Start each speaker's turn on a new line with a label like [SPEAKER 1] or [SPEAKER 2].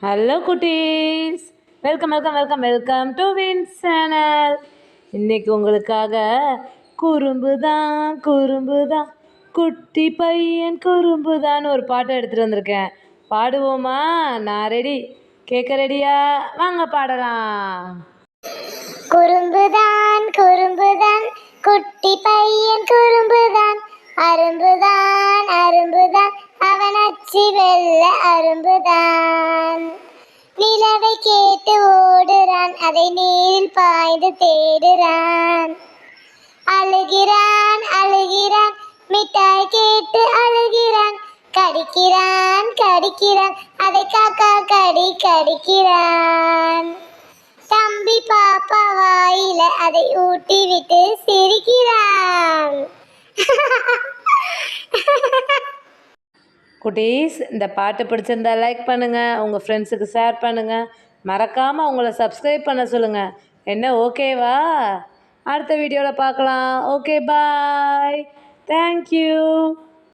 [SPEAKER 1] Hello குட்டீஸ், welcome to wins channel. இன்னைக்கு உங்களுக்காக குறும்பு தான் குட்டி பையன் குறும்புதான் ஒரு பாட்டை எடுத்துகிட்டு வந்திருக்கேன். பாடுவோமா? நான் ரெடி. கேட்க ரெடியா? வாங்க பாடலாம்.
[SPEAKER 2] குறும்புதான் குட்டி பையன் குறும்புதான், அரும்புதான் அவன் அச்சி வெள்ள அரும்புதான். நிலவை கேட்டு ஓடுறான், அதை நீரில் பாய்ந்து தேடுறான். அழுகிறான் மிட்டாய் கேட்டு அழுகிறான். கடிக்கிறான் அதை காக்கா கடிக்கிறான். தம்பி பாப்பா வாயில அதை ஊட்டி விட்டு சிரிக்கிறான்.
[SPEAKER 1] குட்டீஸ், இந்த பாட்டு பிடிச்சிருந்தா லைக் பண்ணுங்கள், உங்கள் ஃப்ரெண்ட்ஸுக்கு ஷேர் பண்ணுங்கள், மறக்காமல் உங்களை சப்ஸ்கிரைப் பண்ண சொல்லுங்கள். என்ன ஓகேவா? அடுத்த வீடியோவில் பார்க்கலாம். ஓகே, பாய். தேங்க்யூ.